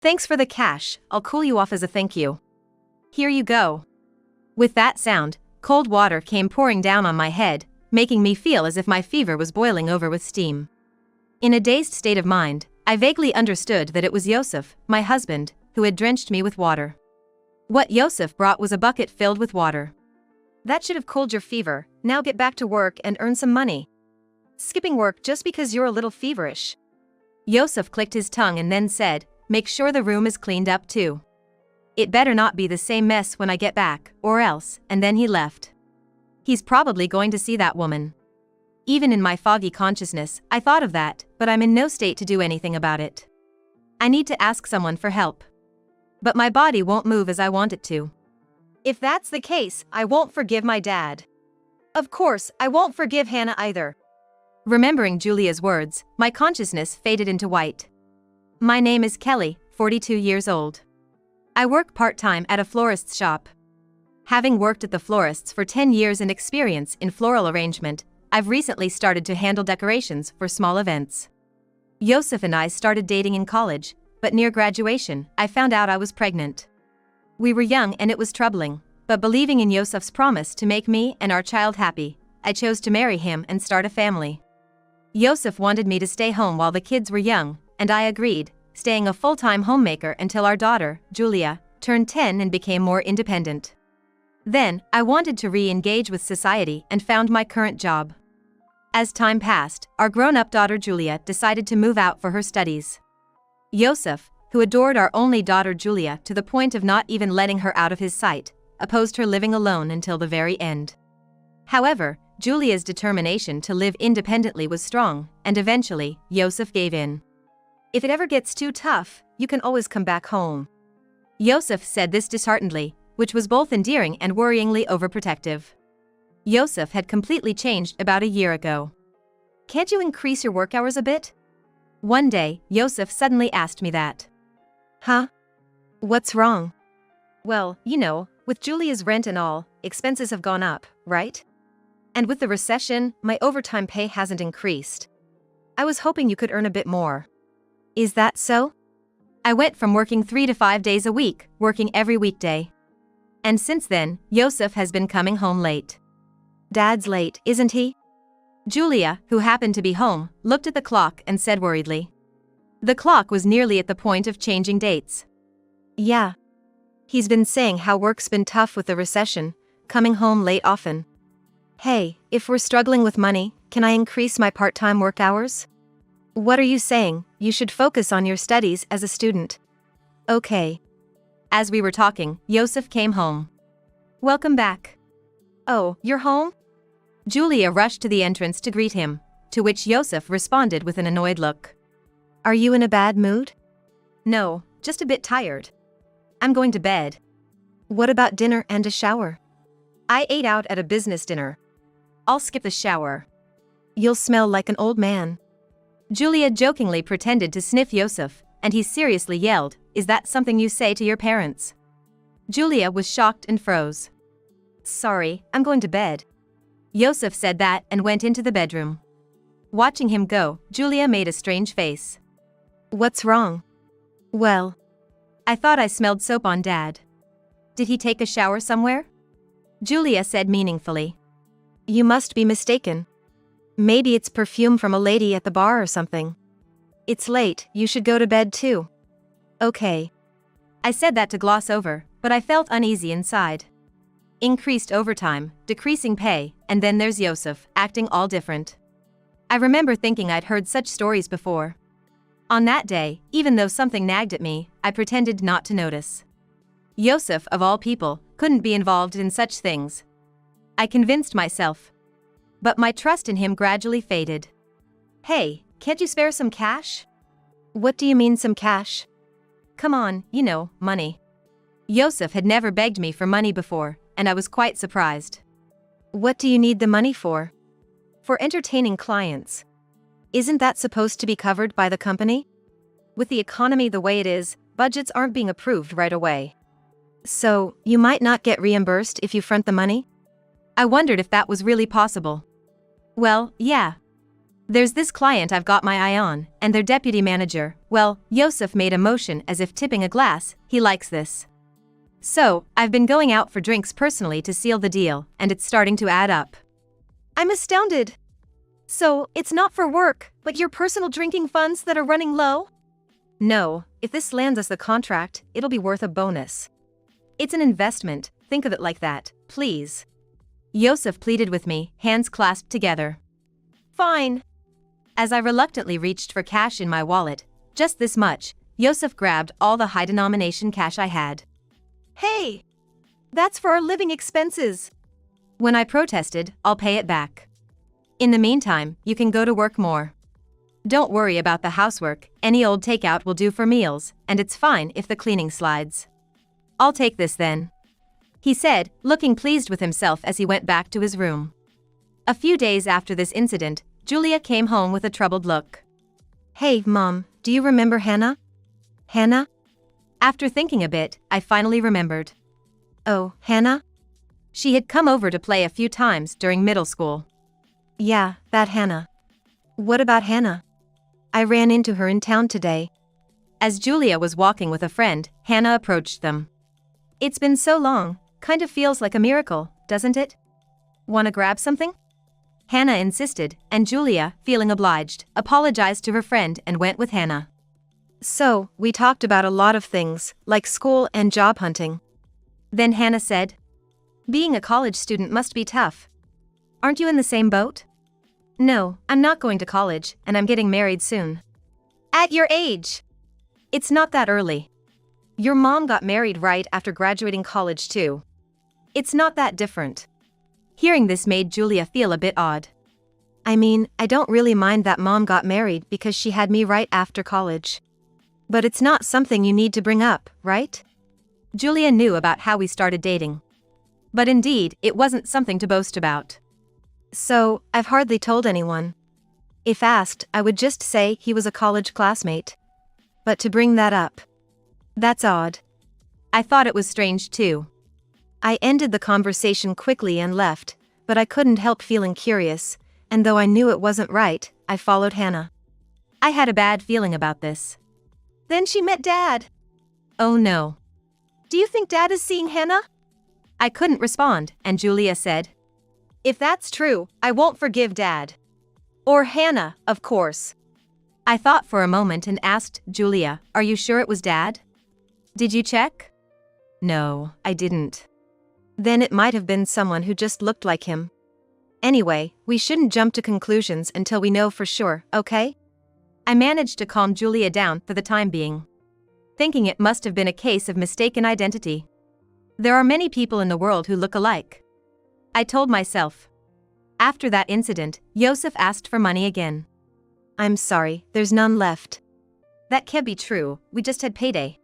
Thanks for the cash, I'll cool you off as a thank you. Here you go. With that sound, cold water came pouring down on my head, making me feel as if my fever was boiling over with steam. In a dazed state of mind, I vaguely understood that it was Yosef, my husband, who had drenched me with water. What Yosef brought was a bucket filled with water. That should have cooled your fever. Now get back to work and earn some money. Skipping work just because you're a little feverish. Yosef clicked his tongue and then said, "Make sure the room is cleaned up too. It better not be the same mess when I get back, or else," and then he left. He's probably going to see that woman. Even in my foggy consciousness, I thought of that, but I'm in no state to do anything about it. I need to ask someone for help. But my body won't move as I want it to. If that's the case, I won't forgive my dad. Of course, I won't forgive Hannah either. Remembering Julia's words, my consciousness faded into white. My name is Kelly, 42 years old. I work part-time at a florist's shop. Having worked at the florist's for 10 years and experience in floral arrangement, I've recently started to handle decorations for small events. Yosef and I started dating in college, but near graduation, I found out I was pregnant. We were young and it was troubling, but believing in Yosef's promise to make me and our child happy, I chose to marry him and start a family. Yosef wanted me to stay home while the kids were young, and I agreed, staying a full-time homemaker until our daughter, Julia, turned 10 and became more independent. Then, I wanted to re-engage with society and found my current job. As time passed, our grown-up daughter Julia decided to move out for her studies. Yosef, who adored our only daughter Julia to the point of not even letting her out of his sight, opposed her living alone until the very end. However, Julia's determination to live independently was strong, and eventually, Yosef gave in. "If it ever gets too tough, you can always come back home." Yosef said this disheartenedly, which was both endearing and worryingly overprotective. Yosef had completely changed about a year ago. "Can't you increase your work hours a bit?" One day, Yosef suddenly asked me that. "Huh? What's wrong?" "Well, with Julia's rent and all, expenses have gone up, right? And with the recession, my overtime pay hasn't increased. I was hoping you could earn a bit more." "Is that so?" I went from working 3 to 5 days a week, working every weekday. And since then, Yosef has been coming home late. "Dad's late, isn't he?" Julia, who happened to be home, looked at the clock and said worriedly. The clock was nearly at the point of changing dates. "Yeah. He's been saying how work's been tough with the recession, coming home late often." "Hey, if we're struggling with money, can I increase my part-time work hours?" "What are you saying? You should focus on your studies as a student." "Okay." As we were talking, Yosef came home. "Welcome back." "Oh, you're home?" Julia rushed to the entrance to greet him, to which Yosef responded with an annoyed look. "Are you in a bad mood?" "No, just a bit tired. I'm going to bed." "What about dinner and a shower?" "I ate out at a business dinner. I'll skip the shower." "You'll smell like an old man." Julia jokingly pretended to sniff Yosef, and he seriously yelled, "Is that something you say to your parents?" Julia was shocked and froze. "Sorry, I'm going to bed." Yosef said that and went into the bedroom. Watching him go, Julia made a strange face. "What's wrong?" "Well, I thought I smelled soap on Dad." "Did he take a shower somewhere?" Julia said meaningfully. "You must be mistaken. Maybe it's perfume from a lady at the bar or something. It's late, you should go to bed too." "Okay." I said that to gloss over, but I felt uneasy inside. Increased overtime, decreasing pay, and then there's Yosef, acting all different. I remember thinking I'd heard such stories before. On that day, even though something nagged at me, I pretended not to notice. Yosef, of all people, couldn't be involved in such things. I convinced myself. But my trust in him gradually faded. "Hey, can't you spare some cash?" "What do you mean some cash?" "Come on, money." Yosef had never begged me for money before, and I was quite surprised. "What do you need the money for?" "For entertaining clients." "Isn't that supposed to be covered by the company?" "With the economy the way it is, budgets aren't being approved right away." "So, you might not get reimbursed if you front the money?" I wondered if that was really possible. "Well, yeah. There's this client I've got my eye on, and their deputy manager, well, Yosef made a motion as if tipping a glass, he likes this. So, I've been going out for drinks personally to seal the deal, and it's starting to add up. I'm astounded. So, it's not for work, but your personal drinking funds that are running low? No, if this lands us the contract, it'll be worth a bonus. It's an investment, think of it like that, please. Yosef pleaded with me, hands clasped together. Fine. As I reluctantly reached for cash in my wallet, just this much, Yosef grabbed all the high-denomination cash I had. Hey! That's for our living expenses. When I protested, I'll pay it back. In the meantime, you can go to work more. Don't worry about the housework, any old takeout will do for meals, and it's fine if the cleaning slides. I'll take this then. He said, looking pleased with himself as he went back to his room. A few days after this incident, Julia came home with a troubled look. Hey, Mom, do you remember Hannah? Hannah? After thinking a bit, I finally remembered. Oh, Hannah? She had come over to play a few times during middle school. Yeah, that Hannah. What about Hannah? I ran into her in town today. As Julia was walking with a friend, Hannah approached them. It's been so long, kind of feels like a miracle, doesn't it? Wanna grab something? Hannah insisted, and Julia, feeling obliged, apologized to her friend and went with Hannah. So, we talked about a lot of things, like school and job hunting. Then Hannah said, being a college student must be tough. Aren't you in the same boat? No, I'm not going to college, and I'm getting married soon. At your age? It's not that early. Your mom got married right after graduating college too. It's not that different. Hearing this made Julia feel a bit odd. I mean, I don't really mind that Mom got married because she had me right after college. But it's not something you need to bring up, right? Julia knew about how we started dating. But indeed, it wasn't something to boast about. So, I've hardly told anyone. If asked, I would just say he was a college classmate. But to bring that up, that's odd. I thought it was strange too. I ended the conversation quickly and left, but I couldn't help feeling curious, and though I knew it wasn't right, I followed Hannah. I had a bad feeling about this. Then she met Dad. Oh no. Do you think Dad is seeing Hannah? I couldn't respond, and Julia said, if that's true, I won't forgive Dad. Or Hannah, of course. I thought for a moment and asked Julia, are you sure it was Dad? Did you check? No, I didn't. Then it might have been someone who just looked like him. Anyway, we shouldn't jump to conclusions until we know for sure, okay? I managed to calm Julia down for the time being, thinking it must have been a case of mistaken identity. There are many people in the world who look alike, I told myself. After that incident, Yosef asked for money again. I'm sorry, there's none left. That can't be true, we just had payday.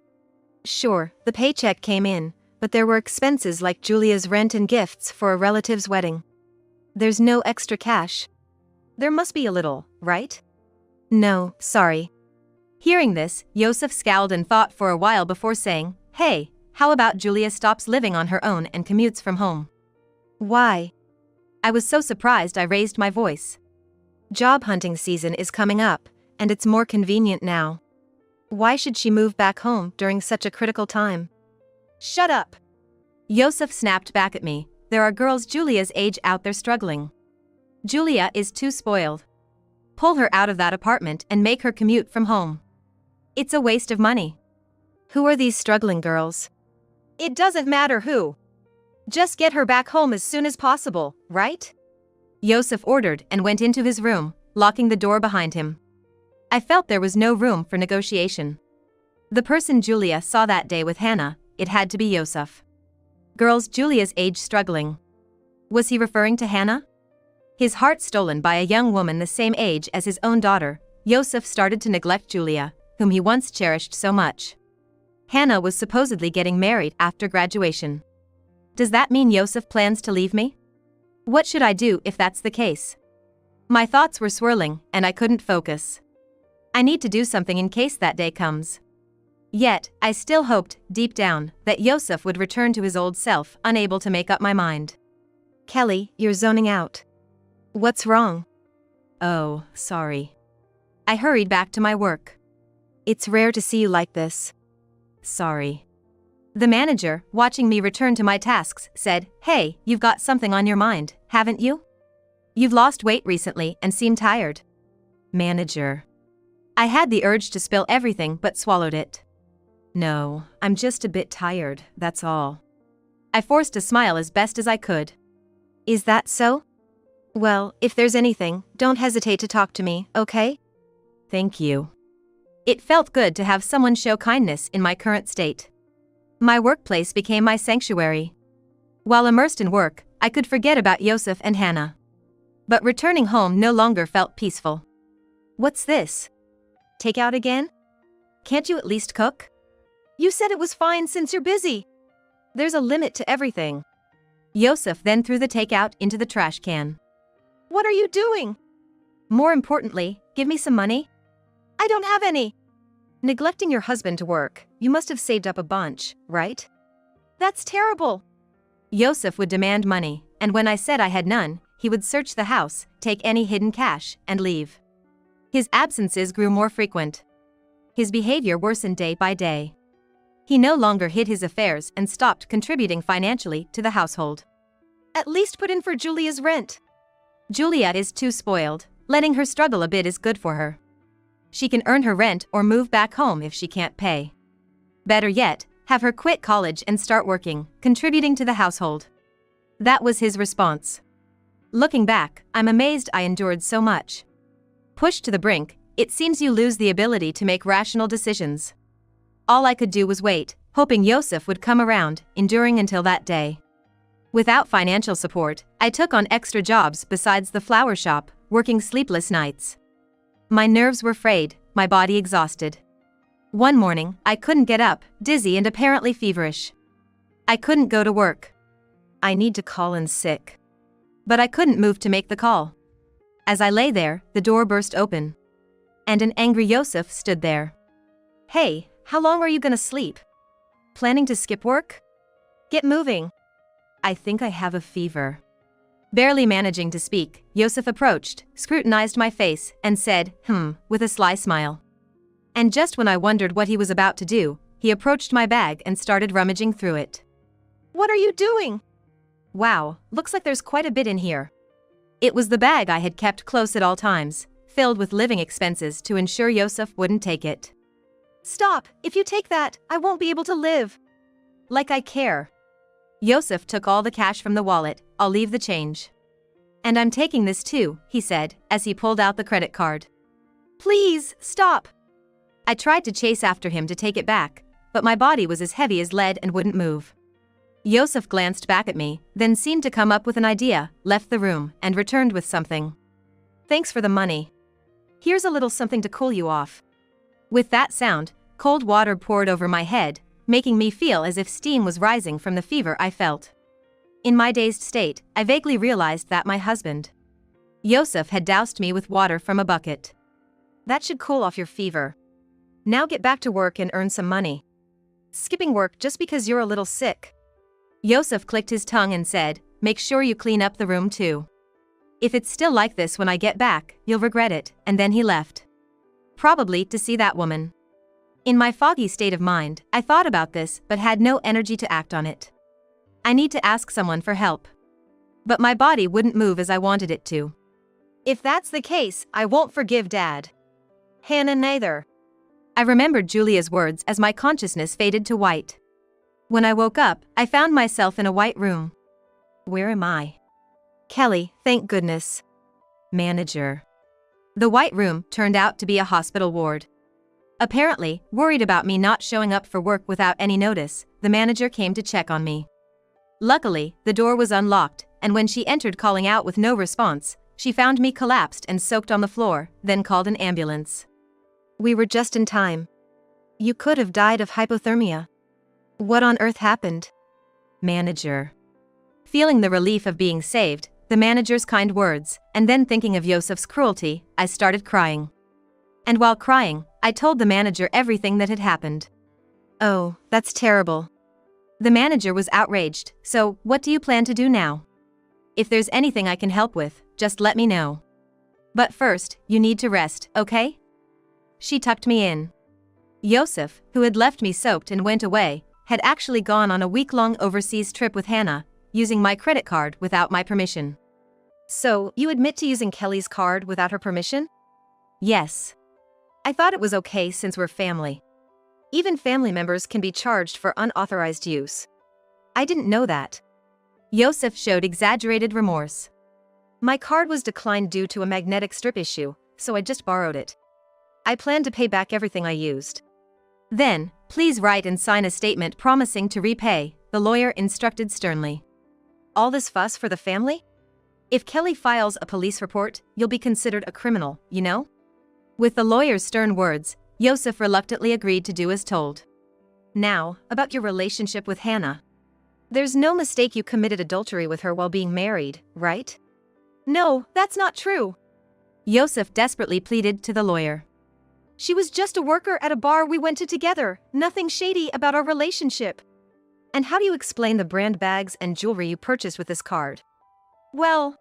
Sure, the paycheck came in, but there were expenses like Julia's rent and gifts for a relative's wedding. There's no extra cash. There must be a little, right? No, sorry. Hearing this, Yosef scowled and thought for a while before saying, hey, how about Julia stops living on her own and commutes from home? Why? I was so surprised I raised my voice. Job hunting season is coming up, and it's more convenient now. Why should she move back home during such a critical time? Shut up! Yosef snapped back at me. There are girls Julia's age out there struggling. Julia is too spoiled. Pull her out of that apartment and make her commute from home. It's a waste of money. Who are these struggling girls? It doesn't matter who. Just get her back home as soon as possible, right? Yosef ordered and went into his room, locking the door behind him. I felt there was no room for negotiation. The person Julia saw that day with Hannah, it had to be Yosef. Girls Julia's age struggling. Was he referring to Hannah? His heart stolen by a young woman the same age as his own daughter, Yosef started to neglect Julia, whom he once cherished so much. Hannah was supposedly getting married after graduation. Does that mean Yosef plans to leave me? What should I do if that's the case? My thoughts were swirling, and I couldn't focus. I need to do something in case that day comes. Yet, I still hoped, deep down, that Yosef would return to his old self, unable to make up my mind. Kelly, you're zoning out. What's wrong? Oh, sorry. I hurried back to my work. It's rare to see you like this. Sorry. The manager, watching me return to my tasks, said, "Hey, you've got something on your mind, haven't you? You've lost weight recently and seem tired." Manager. I had the urge to spill everything but swallowed it. No, I'm just a bit tired, that's all. I forced a smile as best as I could. Is that so? Well, if there's anything, don't hesitate to talk to me, okay? Thank you. It felt good to have someone show kindness in my current state. My workplace became my sanctuary. While immersed in work, I could forget about Yosef and Hannah. But returning home no longer felt peaceful. What's this? Takeout again? Can't you at least cook? You said it was fine since you're busy. There's a limit to everything. Yosef then threw the takeout into the trash can. What are you doing? More importantly, give me some money. I don't have any. Neglecting your husband to work, you must have saved up a bunch, right? That's terrible. Yosef would demand money, and when I said I had none, he would search the house, take any hidden cash, and leave. His absences grew more frequent. His behavior worsened day by day. He no longer hid his affairs and stopped contributing financially to the household. At least put in for Julia's rent. Juliet is too spoiled. Letting her struggle a bit is good for her. She can earn her rent or move back home if she can't pay. Better yet, have her quit college and start working, contributing to the household. That was his response. Looking back, I'm amazed I endured so much. Pushed to the brink, it seems you lose the ability to make rational decisions. All I could do was wait, hoping Yosef would come around, enduring until that day. Without financial support, I took on extra jobs besides the flower shop, working sleepless nights. My nerves were frayed, my body exhausted. One morning, I couldn't get up, dizzy and apparently feverish. I couldn't go to work. I need to call in sick. But I couldn't move to make the call. As I lay there, the door burst open. And an angry Yosef stood there. Hey, how long are you gonna sleep? Planning to skip work? Get moving. I think I have a fever. Barely managing to speak, Yosef approached, scrutinized my face, and said, with a sly smile. And just when I wondered what he was about to do, he approached my bag and started rummaging through it. What are you doing? Wow, looks like there's quite a bit in here. It was the bag I had kept close at all times, filled with living expenses to ensure Yosef wouldn't take it. Stop, if you take that, I won't be able to live. Like I care. Yosef took all the cash from the wallet, I'll leave the change. And I'm taking this too, he said, as he pulled out the credit card. Please, stop. I tried to chase after him to take it back, but my body was as heavy as lead and wouldn't move. Yosef glanced back at me, then seemed to come up with an idea, left the room, and returned with something. Thanks for the money. Here's a little something to cool you off. With that sound, cold water poured over my head, making me feel as if steam was rising from the fever I felt. In my dazed state, I vaguely realized that my husband, Yosef, had doused me with water from a bucket. That should cool off your fever. Now get back to work and earn some money. Skipping work just because you're a little sick. Yosef clicked his tongue and said, make sure you clean up the room too. If it's still like this when I get back, you'll regret it, and then he left. Probably to see that woman. In my foggy state of mind, I thought about this but had no energy to act on it. I need to ask someone for help. But my body wouldn't move as I wanted it to. If that's the case, I won't forgive Dad. Hannah neither. I remembered Julia's words as my consciousness faded to white. When I woke up, I found myself in a white room. Where am I? Kelly, thank goodness. Manager. The white room turned out to be a hospital ward. Apparently, worried about me not showing up for work without any notice, the manager came to check on me. Luckily, the door was unlocked, and when she entered calling out with no response, she found me collapsed and soaked on the floor, then called an ambulance. We were just in time. You could have died of hypothermia. What on earth happened? Manager. Feeling the relief of being saved, the manager's kind words, and then thinking of Yosef's cruelty, I started crying. And while crying, I told the manager everything that had happened. Oh, that's terrible. The manager was outraged, so what do you plan to do now? If there's anything I can help with, just let me know. But first, you need to rest, okay? She tucked me in. Yosef, who had left me soaked and went away, had actually gone on a week-long overseas trip with Hannah, using my credit card without my permission. So, you admit to using Kelly's card without her permission? Yes. I thought it was okay since we're family. Even family members can be charged for unauthorized use. I didn't know that. Yosef showed exaggerated remorse. My card was declined due to a magnetic strip issue, so I just borrowed it. I plan to pay back everything I used. Then, please write and sign a statement promising to repay, the lawyer instructed sternly. All this fuss for the family? If Kelly files a police report, you'll be considered a criminal, you know? With the lawyer's stern words, Yosef reluctantly agreed to do as told. Now, about your relationship with Hannah. There's no mistake you committed adultery with her while being married, right? No, that's not true. Yosef desperately pleaded to the lawyer. She was just a worker at a bar we went to together, nothing shady about our relationship. And how do you explain the brand bags and jewelry you purchased with this card? Well,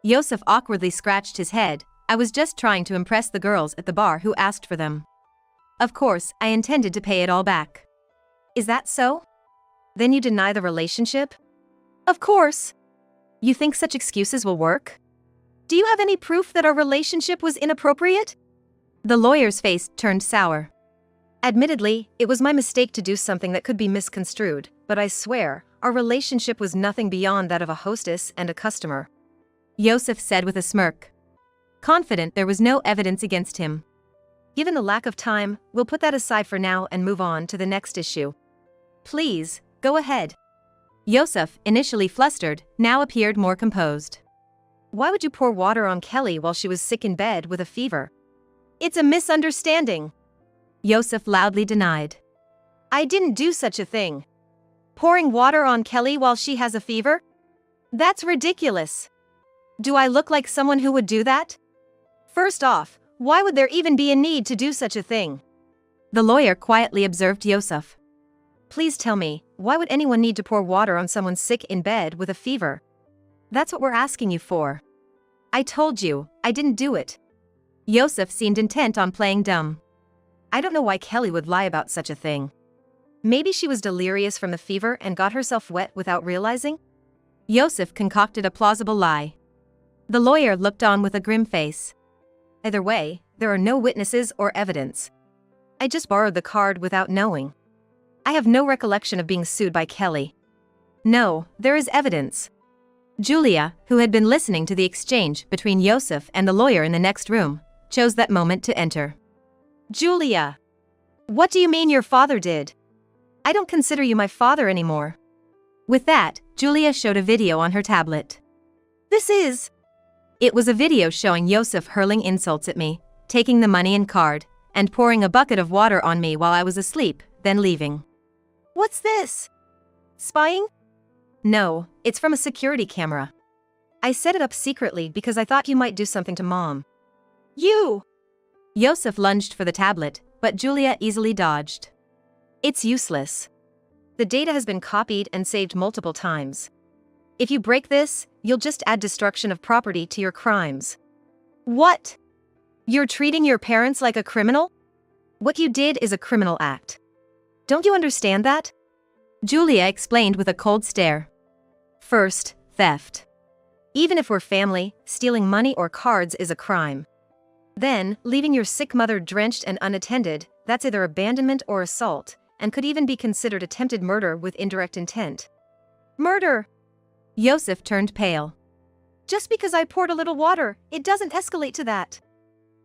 Yosef awkwardly scratched his head. I was just trying to impress the girls at the bar who asked for them. Of course, I intended to pay it all back. Is that so? Then you deny the relationship? Of course. You think such excuses will work? Do you have any proof that our relationship was inappropriate? The lawyer's face turned sour. Admittedly, it was my mistake to do something that could be misconstrued, but I swear, our relationship was nothing beyond that of a hostess and a customer. Yosef said with a smirk. Confident there was no evidence against him. Given the lack of time, we'll put that aside for now and move on to the next issue. Please, go ahead. Yosef, initially flustered, now appeared more composed. Why would you pour water on Kelly while she was sick in bed with a fever? It's a misunderstanding. Yosef loudly denied. I didn't do such a thing. Pouring water on Kelly while she has a fever? That's ridiculous. Do I look like someone who would do that? First off, why would there even be a need to do such a thing? The lawyer quietly observed Yosef. Please tell me, why would anyone need to pour water on someone sick in bed with a fever? That's what we're asking you for. I told you, I didn't do it. Yosef seemed intent on playing dumb. I don't know why Kelly would lie about such a thing. Maybe she was delirious from the fever and got herself wet without realizing? Yosef concocted a plausible lie. The lawyer looked on with a grim face. Either way, there are no witnesses or evidence. I just borrowed the card without knowing. I have no recollection of being sued by Kelly. No, there is evidence. Julia, who had been listening to the exchange between Yosef and the lawyer in the next room, chose that moment to enter. Julia! What do you mean your father did? I don't consider you my father anymore. With that, Julia showed a video on her tablet. It was a video showing Yosef hurling insults at me, taking the money and card, and pouring a bucket of water on me while I was asleep, then leaving. What's this? Spying? No, it's from a security camera. I set it up secretly because I thought you might do something to Mom. You! Yosef lunged for the tablet, but Julia easily dodged. It's useless. The data has been copied and saved multiple times. If you break this, you'll just add destruction of property to your crimes. What? You're treating your parents like a criminal? What you did is a criminal act. Don't you understand that? Julia explained with a cold stare. First, theft. Even if we're family, stealing money or cards is a crime. Then, leaving your sick mother drenched and unattended, that's either abandonment or assault, and could even be considered attempted murder with indirect intent. Murder! Yosef turned pale. Just because I poured a little water, it doesn't escalate to that.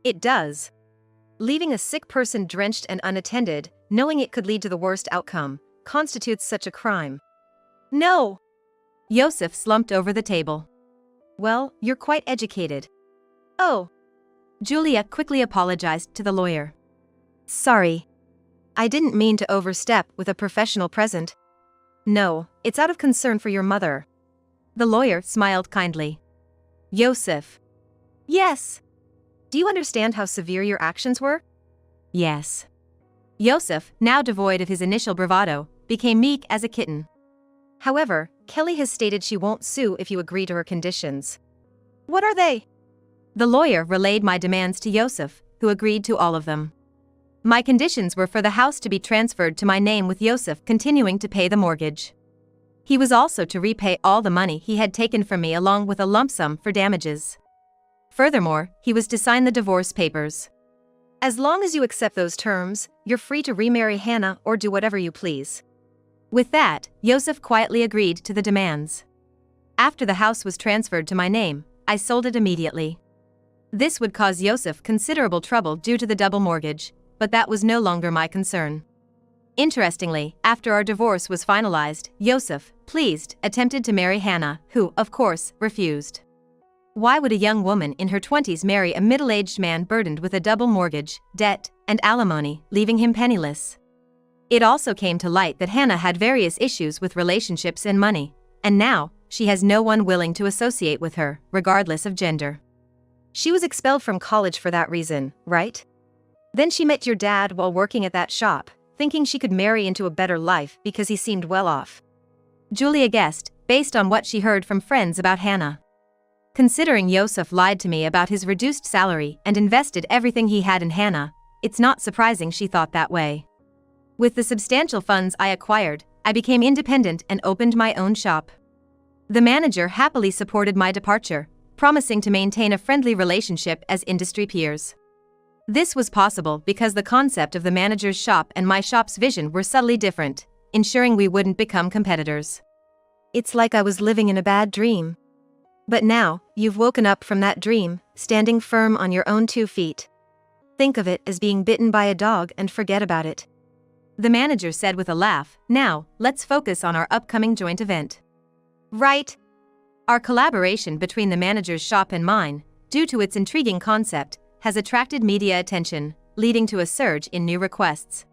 It does. Leaving a sick person drenched and unattended, knowing it could lead to the worst outcome, constitutes such a crime. No! Yosef slumped over the table. Well, you're quite educated. Oh. Julia quickly apologized to the lawyer. Sorry. I didn't mean to overstep with a professional present. No, it's out of concern for your mother. The lawyer smiled kindly. Yosef. Yes. Do you understand how severe your actions were? Yes. Yosef, now devoid of his initial bravado, became meek as a kitten. However, Kelly has stated she won't sue if you agree to her conditions. What are they? The lawyer relayed my demands to Yosef, who agreed to all of them. My conditions were for the house to be transferred to my name with Yosef continuing to pay the mortgage. He was also to repay all the money he had taken from me along with a lump sum for damages. Furthermore, he was to sign the divorce papers. As long as you accept those terms, you're free to remarry Hannah or do whatever you please. With that, Yosef quietly agreed to the demands. After the house was transferred to my name, I sold it immediately. This would cause Yosef considerable trouble due to the double mortgage, but that was no longer my concern. Interestingly, after our divorce was finalized, Yosef, pleased, attempted to marry Hannah, who, of course, refused. Why would a young woman in her 20s marry a middle-aged man burdened with a double mortgage, debt, and alimony, leaving him penniless? It also came to light that Hannah had various issues with relationships and money, and now, she has no one willing to associate with her, regardless of gender. She was expelled from college for that reason, right? Then she met your dad while working at that shop, thinking she could marry into a better life because he seemed well off. Julia guessed, based on what she heard from friends about Hannah. Considering Yosef lied to me about his reduced salary and invested everything he had in Hannah, it's not surprising she thought that way. With the substantial funds I acquired, I became independent and opened my own shop. The manager happily supported my departure, promising to maintain a friendly relationship as industry peers. This was possible because the concept of the manager's shop and my shop's vision were subtly different, ensuring we wouldn't become competitors. It's like I was living in a bad dream. But now, you've woken up from that dream, standing firm on your own 2 feet. Think of it as being bitten by a dog and forget about it. The manager said with a laugh, now, let's focus on our upcoming joint event. Right. Our collaboration between the manager's shop and mine, due to its intriguing concept, has attracted media attention, leading to a surge in new requests.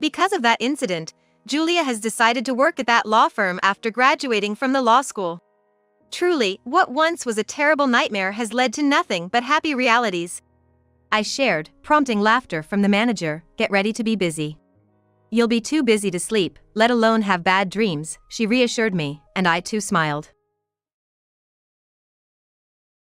Because of that incident, Julia has decided to work at that law firm after graduating from the law school. Truly, what once was a terrible nightmare has led to nothing but happy realities. I shared, prompting laughter from the manager, get ready to be busy. You'll be too busy to sleep, let alone have bad dreams, she reassured me, and I too smiled.